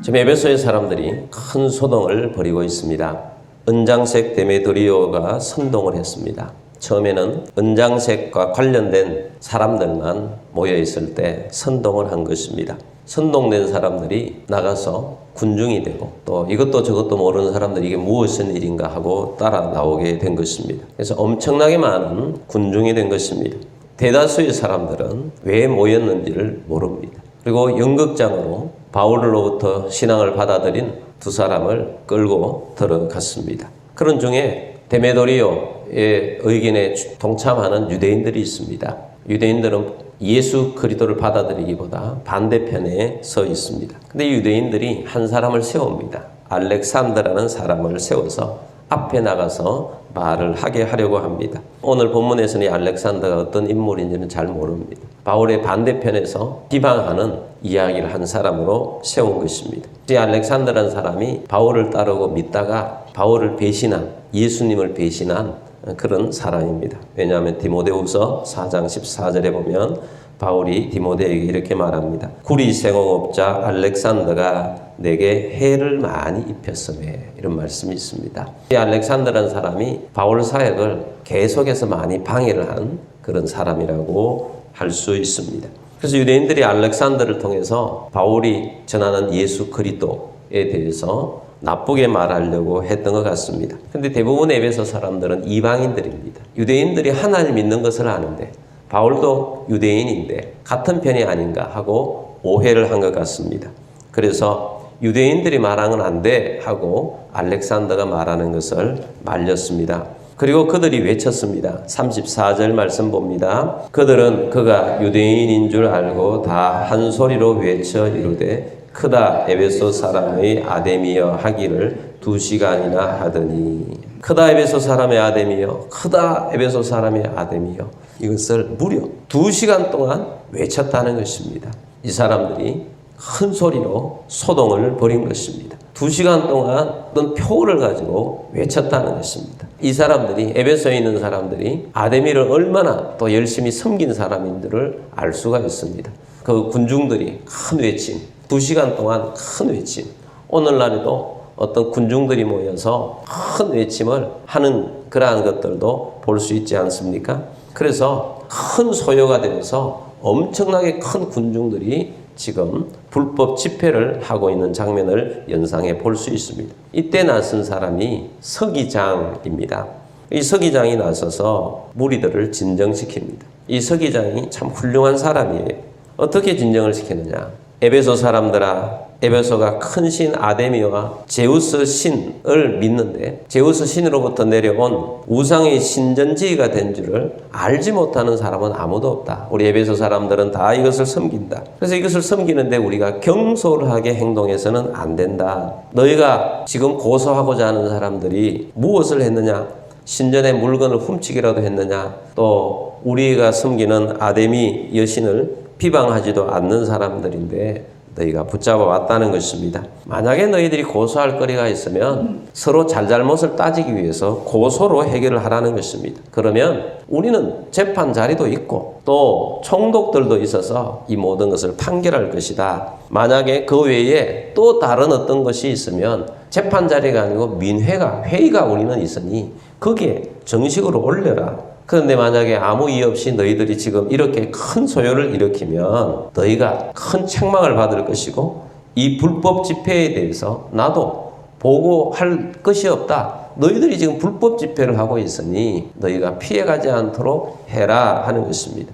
지금 에베소의 사람들이 큰 소동을 벌이고 있습니다. 은장색 데메드리오가 선동을 했습니다. 처음에는 은장색과 관련된 사람들만 모여 있을 때 선동을 한 것입니다. 선동된 사람들이 나가서 군중이 되고 또 이것도 저것도 모르는 사람들이 이게 무엇인 일인가 하고 따라 나오게 된 것입니다. 그래서 엄청나게 많은 군중이 된 것입니다. 대다수의 사람들은 왜 모였는지를 모릅니다. 그리고 연극장으로 바울로부터 신앙을 받아들인 두 사람을 끌고 들어갔습니다. 그런 중에 데메드리오의 의견에 동참하는 유대인들이 있습니다. 유대인들은 예수 그리스도를 받아들이기보다 반대편에 서 있습니다. 근데 유대인들이 한 사람을 세웁니다. 알렉산더라는 사람을 세워서 앞에 나가서 말을 하게 하려고 합니다. 오늘 본문에서는 이 알렉산더가 어떤 인물인지는 잘 모릅니다. 바울의 반대편에서 비방하는 이야기를 한 사람으로 세운 것입니다. 이 알렉산더라는 사람이 바울을 따르고 믿다가 바울을 배신한, 예수님을 배신한 그런 사람입니다. 왜냐하면 디모데후서 4장 14절에 보면 바울이 디모데에게 이렇게 말합니다. 구리 생업업자 알렉산더가 내게 해를 많이 입혔음에, 이런 말씀이 있습니다. 이 알렉산더라는 사람이 바울 사역을 계속해서 많이 방해를 한 그런 사람이라고 할 수 있습니다. 그래서 유대인들이 알렉산더를 통해서 바울이 전하는 예수 그리스도에 대해서 나쁘게 말하려고 했던 것 같습니다. 근데 대부분 에베소 사람들은 이방인들입니다. 유대인들이 하나님 믿는 것을 아는데 바울도 유대인인데 같은 편이 아닌가 하고 오해를 한 것 같습니다. 그래서 유대인들이 말하는 건 안 돼 하고 알렉산더가 말하는 것을 말렸습니다. 그리고 그들이 외쳤습니다. 34절 말씀 봅니다. 그들은 그가 유대인인 줄 알고 다 한 소리로 외쳐 이르되 크다 에베소 사람의 아데미여 하기를 2시간이나 하더니, 크다 에베소 사람의 아데미여, 크다 에베소 사람의 아데미여, 이것을 무려 2시간 동안 외쳤다는 것입니다. 이 사람들이 큰 소리로 소동을 벌인 것입니다. 2시간 동안 어떤 표를 가지고 외쳤다는 것입니다. 이 사람들이, 에베소에 있는 사람들이 아데미를 얼마나 또 열심히 섬긴 사람인지를 알 수가 있습니다. 그 군중들이 큰 외침, 2시간 동안 큰 외침. 오늘날에도 어떤 군중들이 모여서 큰 외침을 하는 그러한 것들도 볼 수 있지 않습니까? 그래서 큰 소요가 되면서 엄청나게 큰 군중들이 지금 불법 집회를 하고 있는 장면을 연상해 볼 수 있습니다. 이때 나선 사람이 서기장입니다. 이 서기장이 나서서 무리들을 진정시킵니다. 이 서기장이 참 훌륭한 사람이에요. 어떻게 진정을 시키느냐? 에베소 사람들아, 에베소가 큰 신 아데미와 제우스 신을 믿는데 제우스 신으로부터 내려온 우상의 신전지기가 된 줄을 알지 못하는 사람은 아무도 없다. 우리 에베소 사람들은 다 이것을 섬긴다. 그래서 이것을 섬기는데 우리가 경솔하게 행동해서는 안 된다. 너희가 지금 고소하고자 하는 사람들이 무엇을 했느냐? 신전의 물건을 훔치기라도 했느냐? 또 우리가 섬기는 아데미 여신을 비방하지도 않는 사람들인데 너희가 붙잡아 왔다는 것입니다. 만약에 너희들이 고소할 거리가 있으면 서로 잘잘못을 따지기 위해서 고소로 해결을 하라는 것입니다. 그러면 우리는 재판 자리도 있고 또 총독들도 있어서 이 모든 것을 판결할 것이다. 만약에 그 외에 또 다른 어떤 것이 있으면 재판 자리가 아니고 민회가, 회의가 우리는 있으니 거기에 정식으로 올려라. 그런데 만약에 아무 이유 없이 너희들이 지금 이렇게 큰 소요를 일으키면 너희가 큰 책망을 받을 것이고 이 불법 집회에 대해서 나도 보고할 것이 없다. 너희들이 지금 불법 집회를 하고 있으니 너희가 피해가지 않도록 해라 하는 것입니다.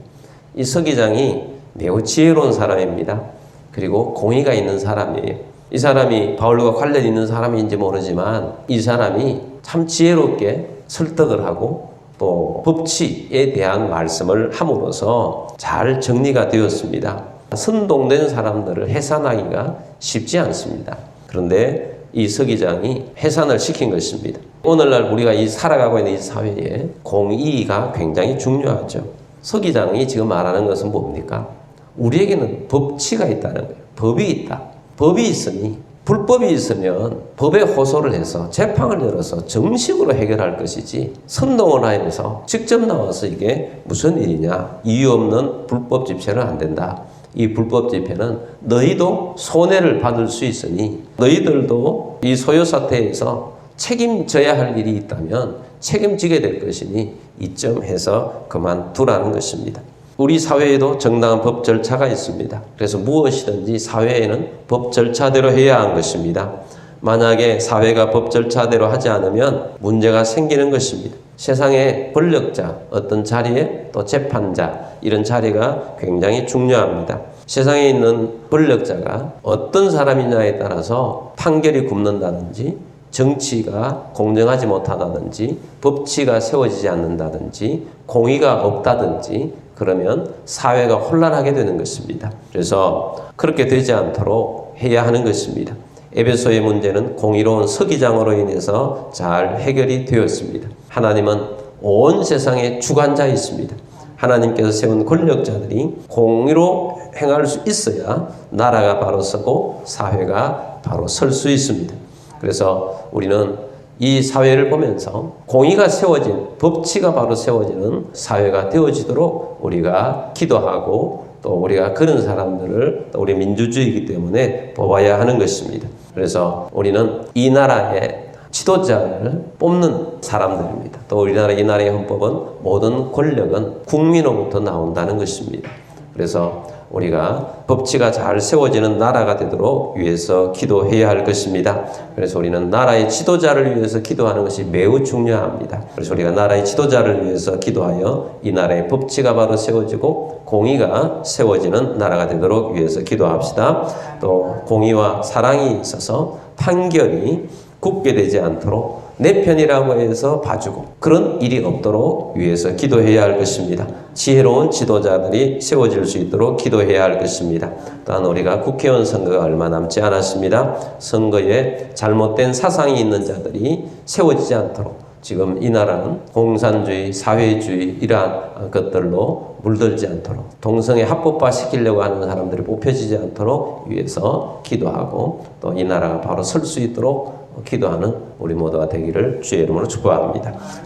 이 서기장이 매우 지혜로운 사람입니다. 그리고 공의가 있는 사람이에요. 이 사람이 바울과 관련 있는 사람인지 모르지만 이 사람이 참 지혜롭게 설득을 하고 또 법치에 대한 말씀을 함으로써 잘 정리가 되었습니다. 선동된 사람들을 해산하기가 쉽지 않습니다. 그런데 이 서기장이 해산을 시킨 것입니다. 오늘날 우리가 살아가고 있는 이 사회에 공의가 굉장히 중요하죠. 서기장이 지금 말하는 것은 뭡니까? 우리에게는 법치가 있다는 거예요. 법이 있다. 법이 있으니 불법이 있으면 법에 호소를 해서 재판을 열어서 정식으로 해결할 것이지 선동을 하면서 직접 나와서 이게 무슨 일이냐, 이유 없는 불법 집회는 안 된다. 이 불법 집회는 너희도 손해를 받을 수 있으니 너희들도 이 소요 사태에서 책임져야 할 일이 있다면 책임지게 될 것이니 이점해서 그만두라는 것입니다. 우리 사회에도 정당한 법 절차가 있습니다. 그래서 무엇이든지 사회에는 법 절차대로 해야 하는 것입니다. 만약에 사회가 법 절차대로 하지 않으면 문제가 생기는 것입니다. 세상에 권력자, 어떤 자리에 또 재판자, 이런 자리가 굉장히 중요합니다. 세상에 있는 권력자가 어떤 사람이냐에 따라서 판결이 굽는다든지 정치가 공정하지 못하다든지 법치가 세워지지 않는다든지 공의가 없다든지 그러면 사회가 혼란하게 되는 것입니다. 그래서 그렇게 되지 않도록 해야 하는 것입니다. 에베소의 문제는 공의로운 서기장으로 인해서 잘 해결이 되었습니다. 하나님은 온 세상의 주관자이십니다. 하나님께서 세운 권력자들이 공의로 행할 수 있어야 나라가 바로 서고 사회가 바로 설 수 있습니다. 그래서 우리는 이 사회를 보면서 공의가 세워진, 법치가 바로 세워지는 사회가 되어지도록 우리가 기도하고 또 우리가 그런 사람들을 우리 민주주의이기 때문에 뽑아야 하는 것입니다. 그래서 우리는 이 나라의 지도자를 뽑는 사람들입니다. 또 우리나라 이 나라의 헌법은 모든 권력은 국민으로부터 나온다는 것입니다. 그래서 우리가 법치가 잘 세워지는 나라가 되도록 위해서 기도해야 할 것입니다. 그래서 우리는 나라의 지도자를 위해서 기도하는 것이 매우 중요합니다. 그래서 우리가 나라의 지도자를 위해서 기도하여 이 나라의 법치가 바로 세워지고 공의가 세워지는 나라가 되도록 위해서 기도합시다. 또 공의와 사랑이 있어서 판결이 굳게 되지 않도록 내 편이라고 해서 봐주고 그런 일이 없도록 위해서 기도해야 할 것입니다. 지혜로운 지도자들이 세워질 수 있도록 기도해야 할 것입니다. 또한 우리가 국회의원 선거가 얼마 남지 않았습니다. 선거에 잘못된 사상이 있는 자들이 세워지지 않도록 지금 이 나라는 공산주의, 사회주의 이러한 것들로 물들지 않도록 동성애 합법화 시키려고 하는 사람들이 뽑혀지지 않도록 위해서 기도하고 또 이 나라가 바로 설 수 있도록 기도하는 우리 모두가 되기를 주의 이름으로 축복합니다.